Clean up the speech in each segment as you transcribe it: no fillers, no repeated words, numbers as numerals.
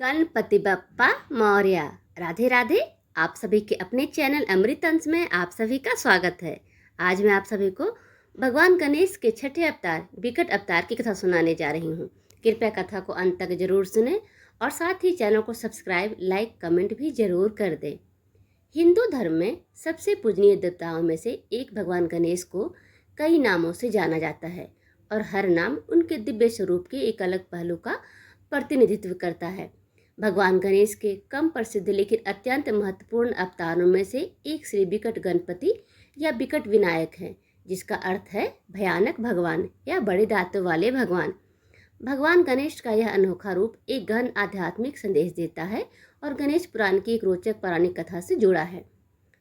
गणपति बप्पा मौर्य। राधे राधे। आप सभी के अपने चैनल अमृत अंश में आप सभी का स्वागत है। आज मैं आप सभी को भगवान गणेश के छठे अवतार विकट अवतार की कथा सुनाने जा रही हूँ। कृपया कथा को अंत तक जरूर सुने और साथ ही चैनल को सब्सक्राइब, लाइक, कमेंट भी जरूर कर दें। हिंदू धर्म में सबसे पूजनीय देवताओं में से एक भगवान गणेश को कई नामों से जाना जाता है और हर नाम उनके दिव्य स्वरूप के एक अलग पहलू का प्रतिनिधित्व करता है। भगवान गणेश के कम प्रसिद्ध लेकिन अत्यंत महत्वपूर्ण अवतारों में से एक श्री विकट गणपति या विकट विनायक है, जिसका अर्थ है भयानक भगवान या बड़े दांतों वाले भगवान। भगवान गणेश का यह अनोखा रूप एक गहन आध्यात्मिक संदेश देता है और गणेश पुराण की एक रोचक पौराणिक कथा से जुड़ा है।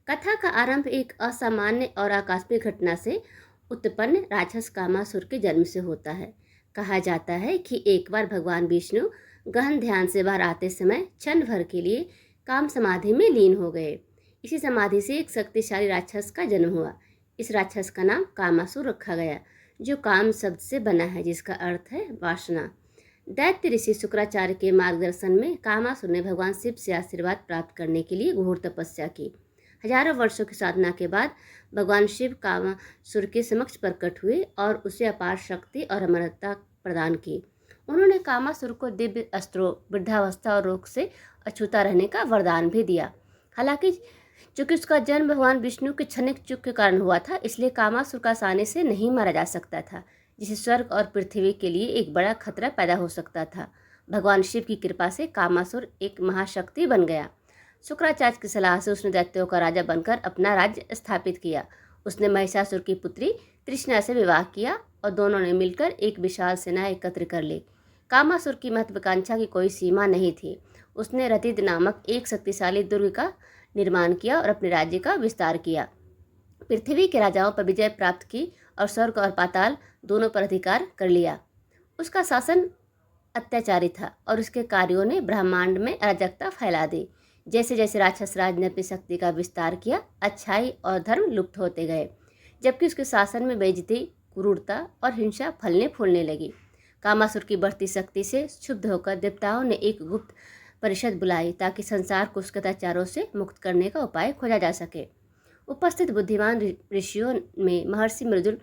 कथा का आरंभ एक असामान्य और आकस्मिक घटना से उत्पन्न राक्षस कामासुर के जन्म से होता है। कहा जाता है कि एक बार भगवान विष्णु गहन ध्यान से बाहर आते समय क्षण भर के लिए काम समाधि में लीन हो गए। इसी समाधि से एक शक्तिशाली राक्षस का जन्म हुआ। इस राक्षस का नाम कामासुर रखा गया, जो काम शब्द से बना है, जिसका अर्थ है वासना। दैत्य ऋषि शुक्राचार्य के मार्गदर्शन में कामासुर ने भगवान शिव से आशीर्वाद प्राप्त करने के लिए घोर तपस्या की। हजारों वर्षों की साधना के बाद भगवान शिव कामासुर के समक्ष प्रकट हुए और उसे अपार शक्ति और अमरता प्रदान की। उन्होंने कामासुर को दिव्य अस्त्रों, वृद्धावस्था और रोग से अछूता रहने का वरदान भी दिया। हालांकि चूंकि उसका जन्म भगवान विष्णु के क्षणिक चूक के कारण हुआ था, इसलिए कामासुर का आसानी से नहीं मारा जा सकता था, जिससे स्वर्ग और पृथ्वी के लिए एक बड़ा खतरा पैदा हो सकता था। भगवान शिव की कृपा से कामासुर एक महाशक्ति बन गया। शुक्राचार्य की सलाह से उसने दैत्यों का राजा बनकर अपना राज्य स्थापित किया। उसने महिषासुर की पुत्री तृष्णा से विवाह किया और दोनों ने मिलकर एक विशाल सेना एकत्र कर ली। कामासुर की महत्वाकांक्षा की कोई सीमा नहीं थी। उसने रतिद नामक एक शक्तिशाली दुर्ग का निर्माण किया और अपने राज्य का विस्तार किया। पृथ्वी के राजाओं पर विजय प्राप्त की और स्वर्ग और पाताल दोनों पर अधिकार कर लिया। उसका शासन अत्याचारी था और उसके कार्यों ने ब्रह्मांड में अराजकता फैला दी। जैसे जैसे राक्षस राज ने अपनी शक्ति का विस्तार किया, अच्छाई और धर्म लुप्त होते गए, जबकि उसके शासन में बेइज्जती, क्रूरता और हिंसा फलने फूलने लगी। कामासुर की बढ़ती शक्ति से क्षुब्ध होकर देवताओं ने एक गुप्त परिषद बुलाई ताकि संसार को उसके अत्याचारों से मुक्त करने का उपाय खोजा जा सके। उपस्थित बुद्धिमान ऋषियों में महर्षि मृदुल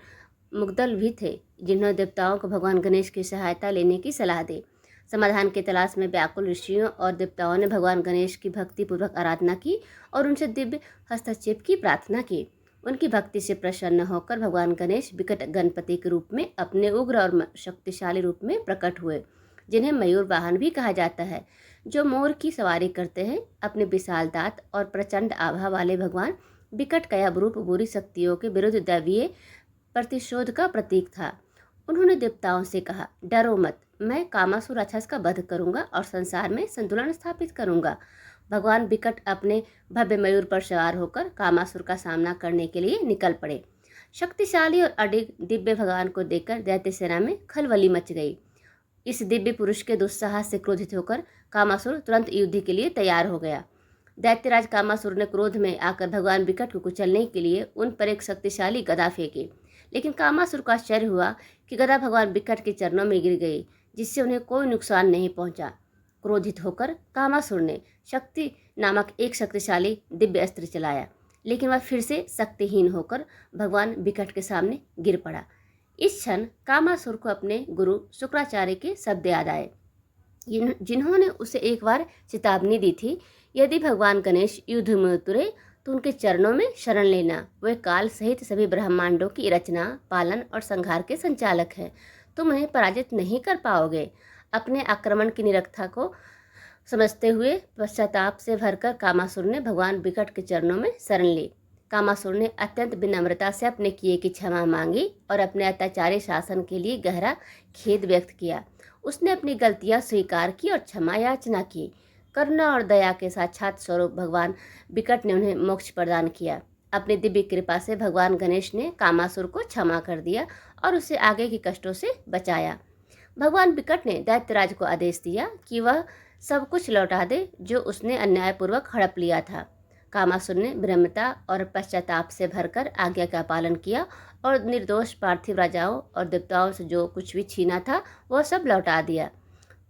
मुग्दल भी थे, जिन्होंने देवताओं को भगवान गणेश की सहायता लेने की सलाह दी। समाधान की तलाश में व्याकुल ऋषियों और देवताओं ने भगवान गणेश की भक्तिपूर्वक आराधना की और उनसे दिव्य हस्तक्षेप की प्रार्थना की। उनकी भक्ति से प्रसन्न होकर भगवान गणेश विकट गणपति के रूप में अपने उग्र और शक्तिशाली रूप में प्रकट हुए, जिन्हें मयूर वाहन भी कहा जाता है, जो मोर की सवारी करते हैं। अपने विशाल दांत और प्रचंड आभा वाले भगवान विकट काया रूप बुरी शक्तियों के विरुद्ध दैवीय प्रतिशोध का प्रतीक था। उन्होंने देवताओं से कहा, डरो मत, मैं कामासुर राक्षस का वध करूंगा और संसार में संतुलन स्थापित करूंगा। भगवान विकट अपने भव्य मयूर पर सवार होकर कामासुर का सामना करने के लिए निकल पड़े। शक्तिशाली और अडिग दिव्य भगवान को देखकर दैत्य सेना में खलबली मच गई। इस दिव्य पुरुष के दुस्साहस से क्रोधित होकर कामासुर तुरंत युद्ध के लिए तैयार हो गया। दैत्यराज कामासुर ने क्रोध में आकर भगवान विकट को कुचलने के लिए उन पर एक शक्तिशाली गदा फेंकी, लेकिन कामासुर को आश्चर्य हुआ कि गदा भगवान विकट के चरणों में गिर गई, जिससे उन्हें कोई नुकसान नहीं पहुंचा। क्रोधित होकर कामासुर ने शक्ति नामक एक शक्तिशाली दिव्य अस्त्र चलाया, लेकिन वह फिर से शक्तिहीन होकर भगवान विकट के सामने गिर पड़ा। इस क्षण कामासुर को अपने गुरु शुक्राचार्य के शब्द याद आए, जिन्होंने उसे एक बार चेतावनी दी थी, यदि भगवान गणेश युद्ध में उतरे तो उनके चरणों में शरण लेना। वे काल सहित सभी ब्रह्मांडों की रचना, पालन और संहार के संचालक हैं। तुम उन्हें पराजित नहीं कर पाओगे। अपने आक्रमण की निरर्थकता को समझते हुए पश्चाताप से भरकर कामासुर ने भगवान विकट के चरणों में शरण ली। कामासुर ने अत्यंत विनम्रता से अपने किए की क्षमा मांगी और अपने अत्याचारी शासन के लिए गहरा खेद व्यक्त किया। उसने अपनी गलतियां स्वीकार की और क्षमा याचना की। करुणा और दया के साक्षात स्वरूप भगवान विकट ने उन्हें मोक्ष प्रदान किया। अपनी दिव्य कृपा से भगवान गणेश ने कामासुर को क्षमा कर दिया और उसे आगे के कष्टों से बचाया। भगवान विकट ने दैत्यराज को आदेश दिया कि वह सब कुछ लौटा दे जो उसने अन्यायपूर्वक हड़प लिया था। कामासुर ने विनम्रता और पश्चाताप से भरकर आज्ञा का पालन किया और निर्दोष पार्थिव राजाओं और देवताओं से जो कुछ भी छीना था वह सब लौटा दिया।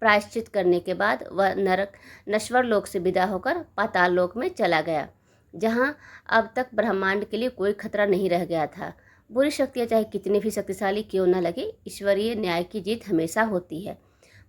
प्रायश्चित करने के बाद वह नरक नश्वर लोक से विदा होकर पाताल लोक में चला गया, जहाँ अब तक ब्रह्मांड के लिए कोई खतरा नहीं रह गया था। बुरी शक्तियाँ चाहे कितनी भी शक्तिशाली क्यों न लगे, ईश्वरीय न्याय की जीत हमेशा होती है।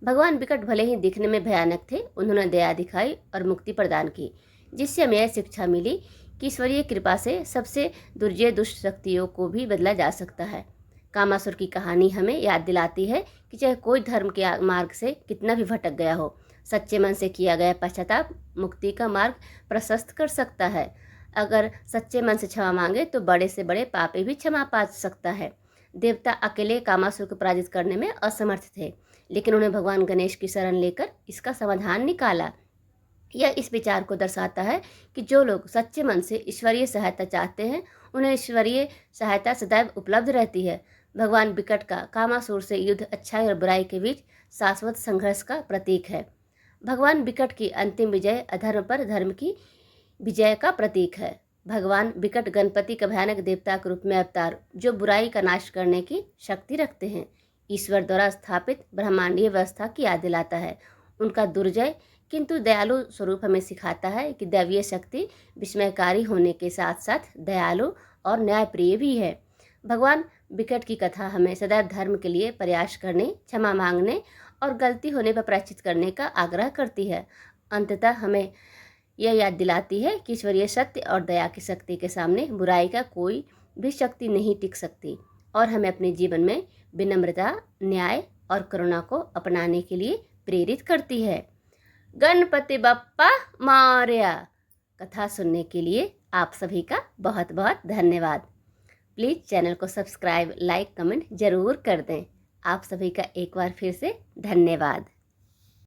भगवान विकट भले ही दिखने में भयानक थे, उन्होंने दया दिखाई और मुक्ति प्रदान की, जिससे हमें यह शिक्षा मिली कि ईश्वरीय कृपा से सबसे दुर्जय दुष्ट शक्तियों को भी बदला जा सकता है। कामासुर की कहानी हमें याद दिलाती है कि चाहे कोई धर्म के मार्ग से कितना भी भटक गया हो, सच्चे मन से किया गया पश्चाताप मुक्ति का मार्ग प्रशस्त कर सकता है। अगर सच्चे मन से क्षमा मांगे तो बड़े से बड़े पापी भी क्षमा पा सकता है। देवता अकेले कामासुर को पराजित करने में असमर्थ थे, लेकिन उन्हें भगवान गणेश की शरण लेकर इसका समाधान निकाला। यह इस विचार को दर्शाता है कि जो लोग सच्चे मन से ईश्वरीय सहायता चाहते हैं, उन्हें ईश्वरीय सहायता सदैव उपलब्ध रहती है। भगवान विकट का कामासुर से युद्ध अच्छाई और बुराई के बीच शाश्वत संघर्ष का प्रतीक है। भगवान विकट की अंतिम विजय अधर्म पर धर्म की विजय का प्रतीक है। भगवान विकट गणपति का भयानक देवता के रूप में अवतार, जो बुराई का नाश करने की शक्ति रखते हैं, ईश्वर द्वारा स्थापित ब्रह्मांडीय व्यवस्था की याद दिलाता है। उनका दुर्जय किंतु दयालु स्वरूप हमें सिखाता है कि दैवीय शक्ति विस्मयकारी होने के साथ साथ दयालु और न्यायप्रिय भी है। भगवान विकट की कथा हमें सदैव धर्म के लिए प्रयास करने, क्षमा मांगने और गलती होने पर प्रायश्चित करने का आग्रह करती है। अंततः हमें यह याद दिलाती है कि ईश्वरीय सत्य और दया की शक्ति के सामने बुराई का कोई भी शक्ति नहीं टिक सकती, और हमें अपने जीवन में विनम्रता, न्याय और करुणा को अपनाने के लिए प्रेरित करती है। गणपति बप्पा मौर्य। कथा सुनने के लिए आप सभी का बहुत बहुत धन्यवाद। प्लीज़ चैनल को सब्सक्राइब, लाइक, कमेंट ज़रूर कर दें। आप सभी का एक बार फिर से धन्यवाद।